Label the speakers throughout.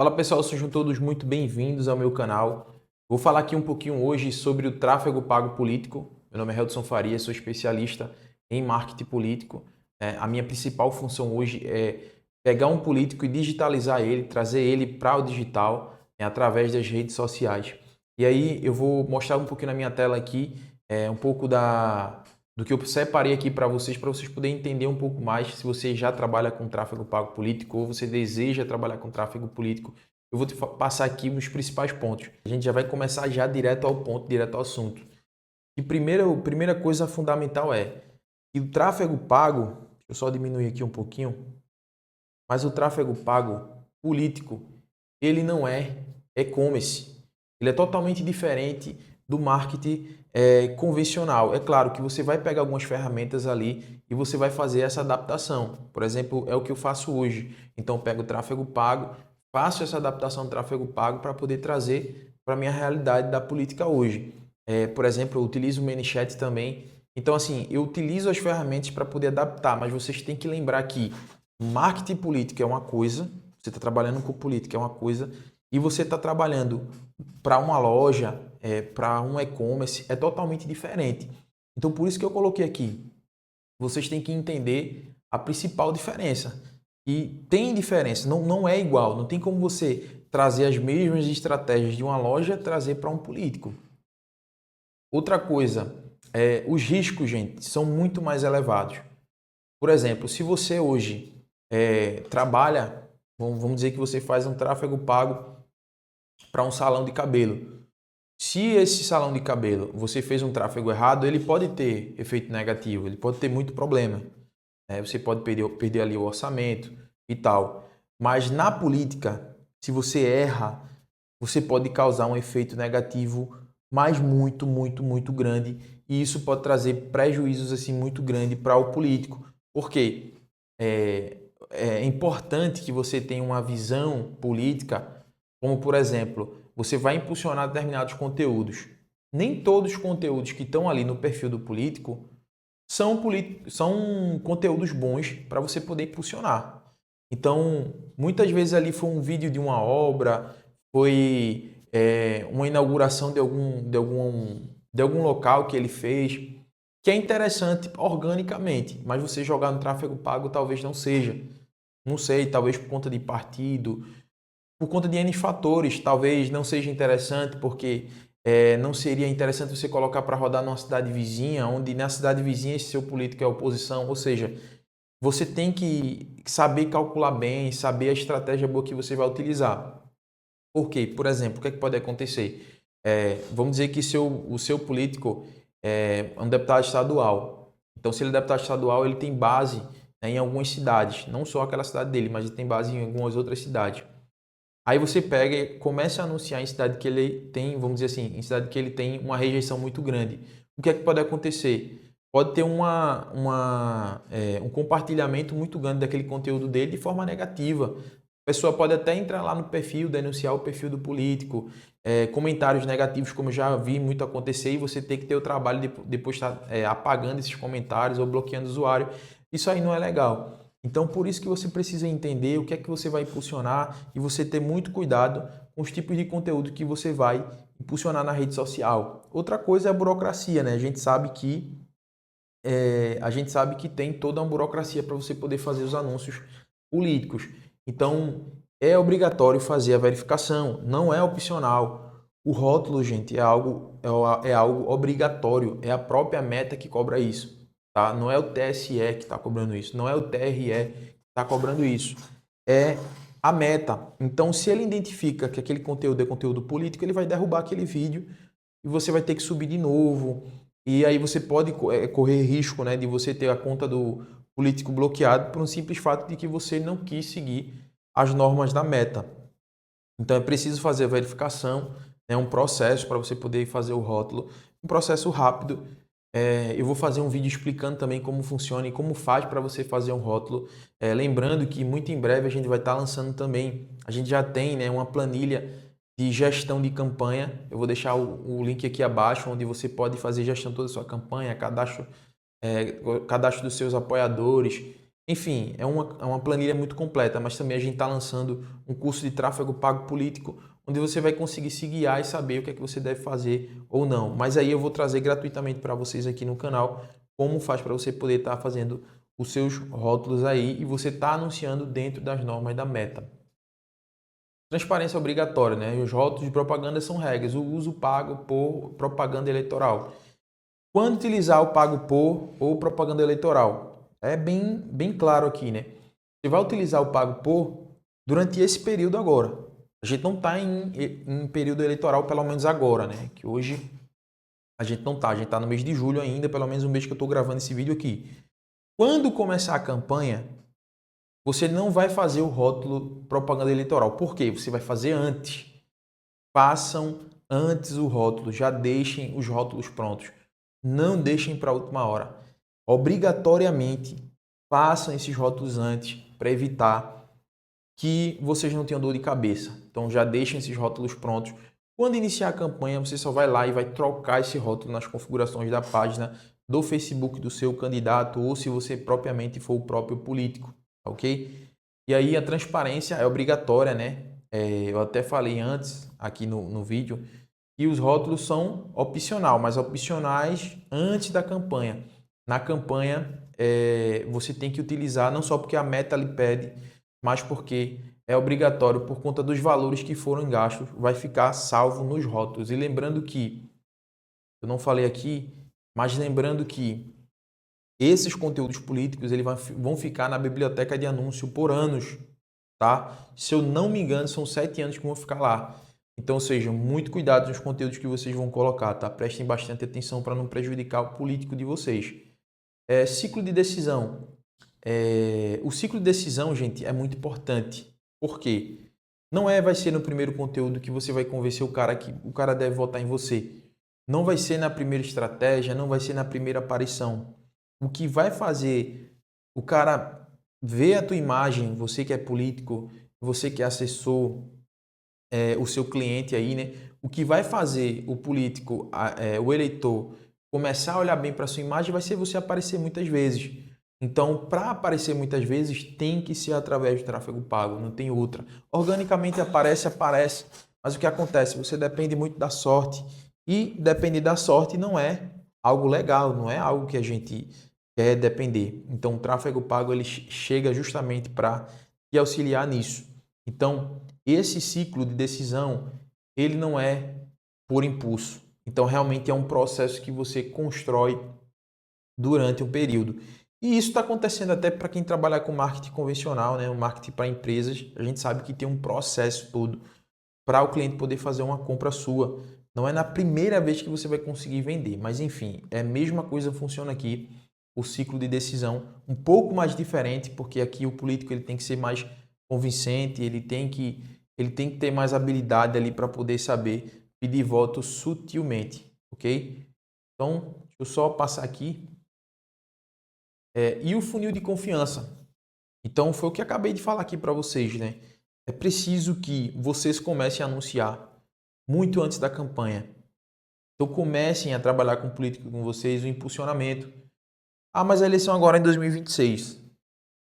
Speaker 1: Fala pessoal, sejam todos muito bem-vindos ao meu canal. Vou falar aqui um pouquinho hoje sobre o tráfego pago político. Meu nome é Heldson Faria, sou especialista em marketing político. A minha principal função hoje é pegar um político e digitalizar ele, trazer ele para o digital, através das redes sociais. E aí eu vou mostrar um pouquinho na minha tela aqui, um pouco do que eu separei aqui para vocês poderem entender um pouco mais se você já trabalha com tráfego pago político ou você deseja trabalhar com tráfego político. Eu vou te passar aqui os principais pontos. A gente já vai começar já direto ao ponto, direto ao assunto. E primeira coisa fundamental é que o tráfego pago, deixa eu só diminuir aqui um pouquinho, mas o tráfego pago político, ele não é e-commerce. Ele é totalmente diferente do marketing convencional. É claro que você vai pegar algumas ferramentas ali e você vai fazer essa adaptação. Por exemplo, é o que eu faço hoje. Então, eu pego o tráfego pago, faço essa adaptação do tráfego pago para poder trazer para a minha realidade da política hoje. Por exemplo, eu utilizo o ManyChat também. Então, assim, eu utilizo as ferramentas para poder adaptar, mas vocês têm que lembrar que marketing político é uma coisa, você está trabalhando com política é uma coisa, e você está trabalhando para uma loja, para um e-commerce, é totalmente diferente. Então, por isso que eu coloquei aqui. Vocês têm que entender a principal diferença. E tem diferença, não é igual. Não tem como você trazer as mesmas estratégias de uma loja trazer para um político. Outra coisa, os riscos, gente, são muito mais elevados. Por exemplo, se você hoje trabalha, vamos dizer que você faz um tráfego pago para um salão de cabelo. Se esse salão de cabelo você fez um tráfego errado, ele pode ter efeito negativo, ele pode ter muito problema. Você pode perder ali o orçamento e tal. Mas na política, se você erra, você pode causar um efeito negativo, mas muito, muito, muito grande. E isso pode trazer prejuízos assim muito grandes para o político. Porque é importante que você tenha uma visão política, como por exemplo, você vai impulsionar determinados conteúdos. Nem todos os conteúdos que estão ali no perfil do político são conteúdos bons para você poder impulsionar. Então, muitas vezes ali foi um vídeo de uma obra, foi uma inauguração de algum local que ele fez, que é interessante organicamente, mas você jogar no tráfego pago talvez não seja. Não sei, talvez por conta de partido, por conta de N fatores, talvez não seja interessante, porque não seria interessante você colocar para rodar numa cidade vizinha, onde na cidade vizinha esse seu político é oposição, ou seja, você tem que saber calcular bem, saber a estratégia boa que você vai utilizar. Por quê? Por exemplo, o que é que pode acontecer? Vamos dizer que o seu político é um deputado estadual. Então, se ele é deputado estadual, ele tem base, né, em algumas cidades, não só aquela cidade dele, mas ele tem base em algumas outras cidades. Aí você pega e começa a anunciar em cidade que ele tem, vamos dizer assim, em cidade que ele tem uma rejeição muito grande. O que é que pode acontecer? Pode ter um compartilhamento muito grande daquele conteúdo dele de forma negativa. A pessoa pode até entrar lá no perfil, denunciar o perfil do político, comentários negativos, como eu já vi muito acontecer, e você tem que ter o trabalho de depois estar apagando esses comentários ou bloqueando o usuário. Isso aí não é legal. Então, por isso que você precisa entender o que é que você vai impulsionar e você ter muito cuidado com os tipos de conteúdo que você vai impulsionar na rede social. Outra coisa é a burocracia, né? A gente sabe que tem toda uma burocracia para você poder fazer os anúncios políticos. Então, é obrigatório fazer a verificação, não é opcional. O rótulo, gente, é algo obrigatório, é a própria Meta que cobra isso, tá? Não é o TSE que está cobrando isso, não é o TRE que está cobrando isso, é a Meta. Então, se ele identifica que aquele conteúdo é conteúdo político, ele vai derrubar aquele vídeo e você vai ter que subir de novo. E aí você pode correr risco, né, de você ter a conta do político bloqueado por um simples fato de que você não quis seguir as normas da Meta. Então é preciso fazer a verificação, é um processo para você poder fazer o rótulo, um processo rápido. Eu vou fazer um vídeo explicando também como funciona e como faz para você fazer um rótulo. Lembrando que muito em breve a gente vai estar lançando também, a gente já tem, né, uma planilha de gestão de campanha. Eu vou deixar o link aqui abaixo, onde você pode fazer gestão toda a sua campanha, cadastro dos seus apoiadores, Enfim, é uma planilha muito completa, mas também a gente está lançando um curso de tráfego pago político, onde você vai conseguir se guiar e saber o que é que você deve fazer ou não. Mas aí eu vou trazer gratuitamente para vocês aqui no canal como faz para você poder estar fazendo os seus rótulos aí e você está anunciando dentro das normas da Meta. Transparência obrigatória, né? Os rótulos de propaganda são regras. O uso pago por propaganda eleitoral. Quando utilizar o pago por ou propaganda eleitoral? É bem claro aqui, né? Você vai utilizar o pago por durante esse período agora. A gente não está em período eleitoral, pelo menos agora, né? Que hoje a gente não está. A gente está no mês de julho ainda, pelo menos o mês que eu estou gravando esse vídeo aqui. Quando começar a campanha, você não vai fazer o rótulo propaganda eleitoral. Por quê? Você vai fazer antes. Façam antes o rótulo, já deixem os rótulos prontos. Não deixem para a última hora. Obrigatoriamente, façam esses rótulos antes para evitar que vocês não tenham dor de cabeça. Então já deixem esses rótulos prontos. Quando iniciar a campanha, você só vai lá e vai trocar esse rótulo nas configurações da página do Facebook do seu candidato ou se você propriamente for o próprio político, ok? E aí a transparência é obrigatória, né? Eu até falei antes aqui no vídeo que os rótulos são opcional, mas opcionais antes da campanha. Na campanha, você tem que utilizar não só porque a Meta lhe pede, mas porque é obrigatório por conta dos valores que foram gastos, vai ficar salvo nos rótulos. E lembrando que, eu não falei aqui, mas lembrando que esses conteúdos políticos eles vão ficar na biblioteca de anúncio por anos, tá? Se eu não me engano, são 7 anos que vão ficar lá. Então, sejam muito cuidados nos conteúdos que vocês vão colocar, tá? Prestem bastante atenção para não prejudicar o político de vocês. Ciclo de decisão. O ciclo de decisão, gente, é muito importante. Por quê? Não vai ser no primeiro conteúdo que você vai convencer o cara que o cara deve votar em você. Não vai ser na primeira estratégia, não vai ser na primeira aparição. O que vai fazer o cara ver a tua imagem, você que é político, você que é assessor, o seu cliente aí, né? O que vai fazer o político, o eleitor, começar a olhar bem para sua imagem vai ser você aparecer muitas vezes. Então, para aparecer muitas vezes, tem que ser através do tráfego pago, não tem outra. Organicamente aparece, mas o que acontece? Você depende muito da sorte e depender da sorte não é algo legal, não é algo que a gente quer depender. Então, o tráfego pago ele chega justamente para te auxiliar nisso. Então, esse ciclo de decisão, ele não é por impulso. Então, realmente é um processo que você constrói durante um período. E isso está acontecendo até para quem trabalha com marketing convencional, né? O marketing para empresas. A gente sabe que tem um processo todo para o cliente poder fazer uma compra sua. Não é na primeira vez que você vai conseguir vender, mas enfim, é a mesma coisa funciona aqui. O ciclo de decisão um pouco mais diferente, porque aqui o político ele tem que ser mais convincente, ele tem que ter mais habilidade ali para poder saber pedir voto sutilmente, ok? Então, deixa eu só passar aqui. E o funil de confiança? Então, foi o que acabei de falar aqui para vocês, né? É preciso que vocês comecem a anunciar muito antes da campanha. Então, comecem a trabalhar com político com vocês, o impulsionamento. Ah, mas a eleição agora é em 2026.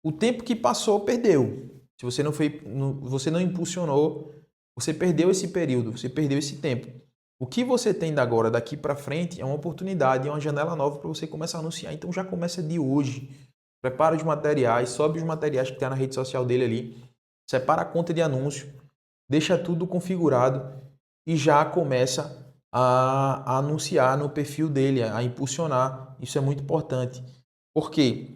Speaker 1: O tempo que passou, perdeu. Se você não impulsionou, você perdeu esse período, você perdeu esse tempo. O que você tem agora, daqui para frente, é uma oportunidade, é uma janela nova para você começar a anunciar. Então já começa de hoje. Prepara os materiais, sobe os materiais que está na rede social dele ali, separa a conta de anúncio, deixa tudo configurado e já começa a anunciar no perfil dele, a impulsionar. Isso é muito importante. Por quê?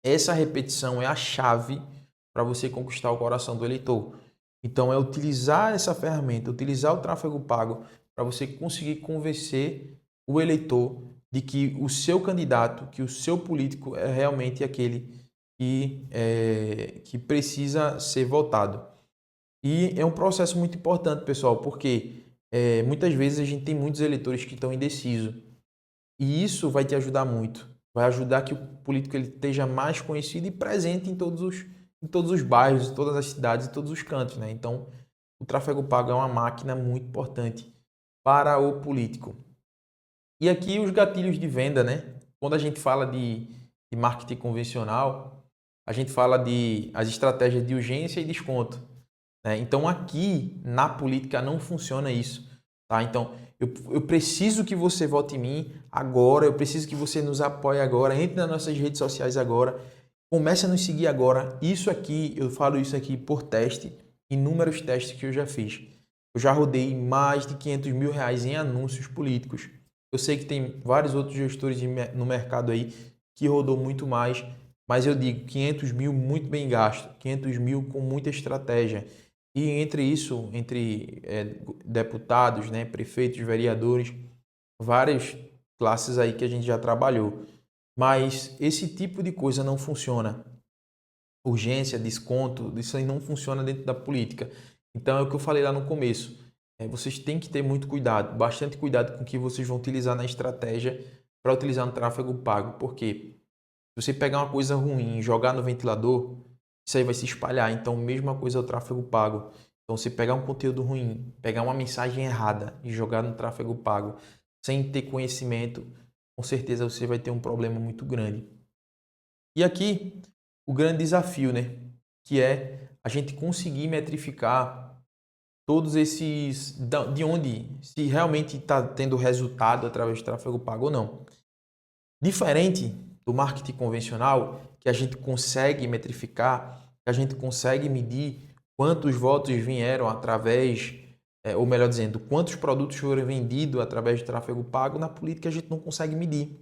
Speaker 1: Essa repetição é a chave para você conquistar o coração do eleitor. Então, é utilizar essa ferramenta, utilizar o tráfego pago para você conseguir convencer o eleitor de que o seu candidato, que o seu político é realmente aquele que precisa ser votado. E é um processo muito importante, pessoal, porque muitas vezes a gente tem muitos eleitores que estão indecisos. E isso vai te ajudar muito. Vai ajudar que o político ele esteja mais conhecido e presente em todos os bairros, em todas as cidades, em todos os cantos, né? Então, o tráfego pago é uma máquina muito importante para o político. E aqui os gatilhos de venda, né? Quando a gente fala de marketing convencional, a gente fala de as estratégias de urgência e desconto, né? Então aqui na política não funciona isso, tá? Então eu preciso que você vote em mim agora, eu preciso que você nos apoie agora, entre nas nossas redes sociais agora, comece a nos seguir agora. Isso aqui, eu falo isso aqui por teste, inúmeros testes que eu já fiz. Eu já rodei mais de R$ 500 mil em anúncios políticos. Eu sei que tem vários outros gestores no mercado aí que rodou muito mais, mas eu digo 500 mil muito bem gasto, 500 mil com muita estratégia. E entre isso, entre deputados, né, prefeitos, vereadores, várias classes aí que a gente já trabalhou. Mas esse tipo de coisa não funciona. Urgência, desconto, isso aí não funciona dentro da política. Então é o que eu falei lá no começo. Vocês têm que ter muito cuidado, bastante cuidado com o que vocês vão utilizar na estratégia para utilizar no tráfego pago. Porque se você pegar uma coisa ruim e jogar no ventilador, isso aí vai se espalhar. Então, mesma coisa é o tráfego pago. Então, se pegar um conteúdo ruim, pegar uma mensagem errada e jogar no tráfego pago, sem ter conhecimento, com certeza você vai ter um problema muito grande. E aqui, o grande desafio, né? Que é a gente conseguir metrificar todos esses, de onde, se realmente está tendo resultado através de tráfego pago ou não. Diferente do marketing convencional, que a gente consegue metrificar, que a gente consegue medir quantos votos vieram através, ou melhor dizendo, quantos produtos foram vendidos através de tráfego pago, na política a gente não consegue medir.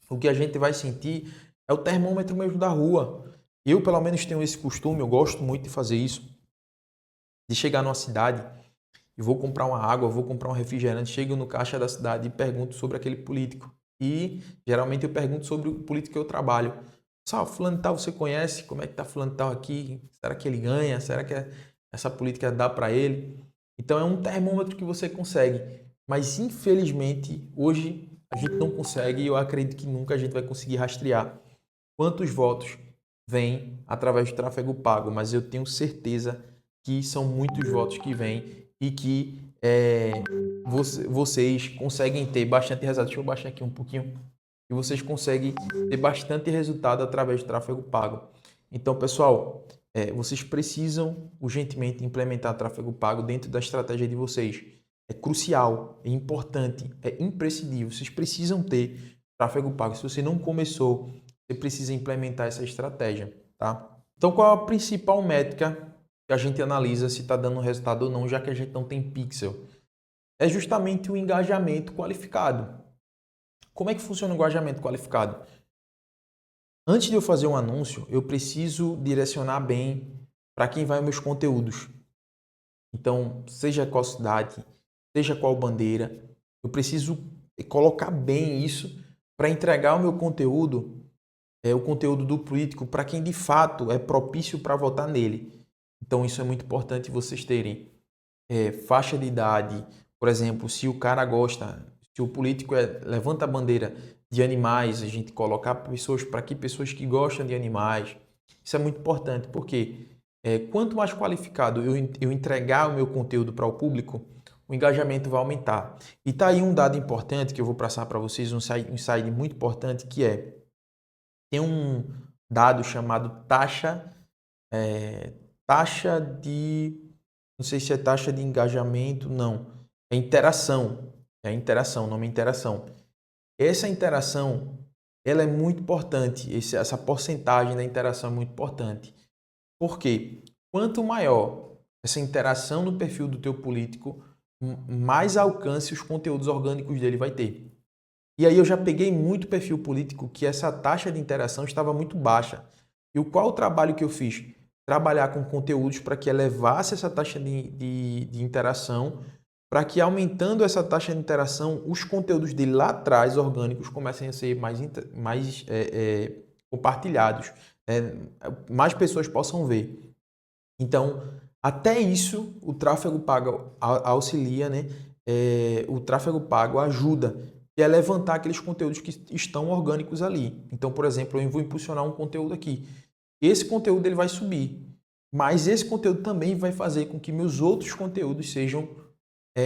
Speaker 1: O que a gente vai sentir é o termômetro mesmo da rua. Eu, pelo menos, tenho esse costume, eu gosto muito de fazer isso, de chegar numa cidade e vou comprar uma água, vou comprar um refrigerante, chego no caixa da cidade e pergunto sobre aquele político. E geralmente eu pergunto sobre o político que eu trabalho. Fulano de tal, você conhece? Como é que tá fulano de tal aqui? Será que ele ganha? Será que essa política dá para ele? Então é um termômetro que você consegue. Mas infelizmente hoje a gente não consegue e eu acredito que nunca a gente vai conseguir rastrear quantos votos vêm através do tráfego pago. Mas eu tenho certeza que são muitos votos que vêm e que vocês conseguem ter bastante resultado. Deixa eu baixar aqui um pouquinho. E vocês conseguem ter bastante resultado através do tráfego pago. Então, pessoal, vocês precisam urgentemente implementar tráfego pago dentro da estratégia de vocês. É crucial, é importante, é imprescindível. Vocês precisam ter tráfego pago. Se você não começou, você precisa implementar essa estratégia, tá? Então, qual a principal métrica que a gente analisa se está dando resultado ou não, já que a gente não tem pixel? É justamente o engajamento qualificado. Como é que funciona o engajamento qualificado? Antes de eu fazer um anúncio, eu preciso direcionar bem para quem vai meus conteúdos. Então, seja qual cidade, seja qual bandeira, eu preciso colocar bem isso para entregar o meu conteúdo, o conteúdo do político, para quem de fato é propício para votar nele. Então, isso é muito importante vocês terem faixa de idade. Por exemplo, se o cara gosta, se o político levanta a bandeira de animais, a gente colocar pessoas que gostam de animais. Isso é muito importante, porque quanto mais qualificado eu entregar o meu conteúdo para o público, o engajamento vai aumentar. E tá aí um dado importante que eu vou passar para vocês, um insight muito importante, que tem um dado chamado taxa de, não sei se é taxa de engajamento, não, é interação, o nome é interação. Essa interação, ela é muito importante, essa porcentagem da interação é muito importante. Por quê? Quanto maior essa interação no perfil do teu político, mais alcance os conteúdos orgânicos dele vai ter. E aí eu já peguei muito perfil político que essa taxa de interação estava muito baixa. E qual o trabalho que eu fiz? Trabalhar com conteúdos para que elevasse essa taxa de interação, para que aumentando essa taxa de interação, os conteúdos dele lá atrás, orgânicos, comecem a ser mais compartilhados, mais pessoas possam ver. Então, até isso, o tráfego pago auxilia, né? O tráfego pago ajuda a levantar aqueles conteúdos que estão orgânicos ali. Então, por exemplo, eu vou impulsionar um conteúdo aqui. Esse conteúdo ele vai subir, mas esse conteúdo também vai fazer com que meus outros conteúdos sejam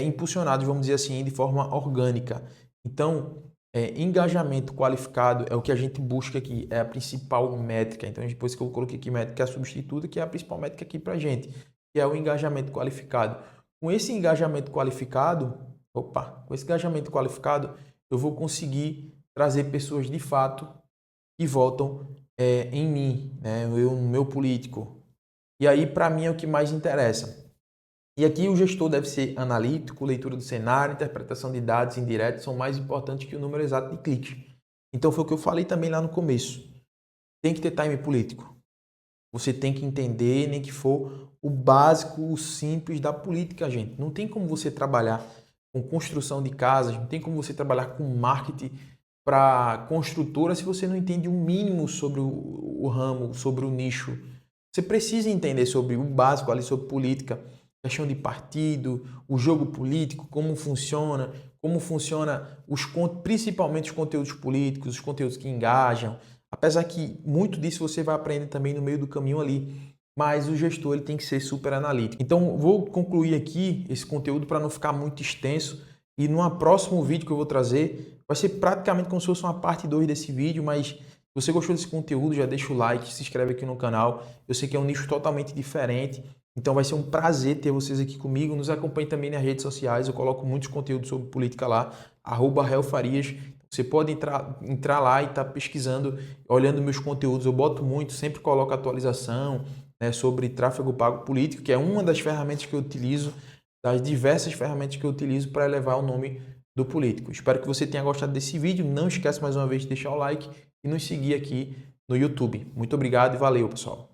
Speaker 1: impulsionados, vamos dizer assim, de forma orgânica. Então, Engajamento qualificado é o que a gente busca aqui, é a principal métrica. Então, depois que eu coloquei aqui métrica substituta, que é a principal métrica aqui para a gente, que é o engajamento qualificado. Com esse engajamento qualificado, eu vou conseguir trazer pessoas de fato que votam em mim, né? No meu político. E aí, para mim, é o que mais interessa. E aqui o gestor deve ser analítico, leitura do cenário, interpretação de dados indiretos são mais importantes que o número exato de cliques. Então foi o que eu falei também lá no começo. Tem que ter time político. Você tem que entender, nem que for o básico, o simples da política, gente. Não tem como você trabalhar com construção de casas, não tem como você trabalhar com marketing para construtora se você não entende o mínimo sobre o ramo, sobre o nicho. Você precisa entender sobre o básico ali, sobre política, questão de partido, o jogo político, como funciona principalmente os conteúdos políticos, os conteúdos que engajam. Apesar que muito disso você vai aprender também no meio do caminho ali, mas o gestor ele tem que ser super analítico. Então, vou concluir aqui esse conteúdo para não ficar muito extenso e no próximo vídeo que eu vou trazer, vai ser praticamente como se fosse uma parte 2 desse vídeo, mas se você gostou desse conteúdo, já deixa o like, se inscreve aqui no canal. Eu sei que é um nicho totalmente diferente, então vai ser um prazer ter vocês aqui comigo. Nos acompanhe também nas redes sociais, eu coloco muitos conteúdos sobre política lá, @RelFarias. Você pode entrar lá e estar pesquisando, olhando meus conteúdos. Eu boto muito, sempre coloco atualização, né, sobre tráfego pago político, que é uma das ferramentas que eu utilizo, das diversas ferramentas que eu utilizo para elevar o nome do político. Espero que você tenha gostado desse vídeo. Não esquece mais uma vez de deixar o like e nos seguir aqui no YouTube. Muito obrigado e valeu, pessoal.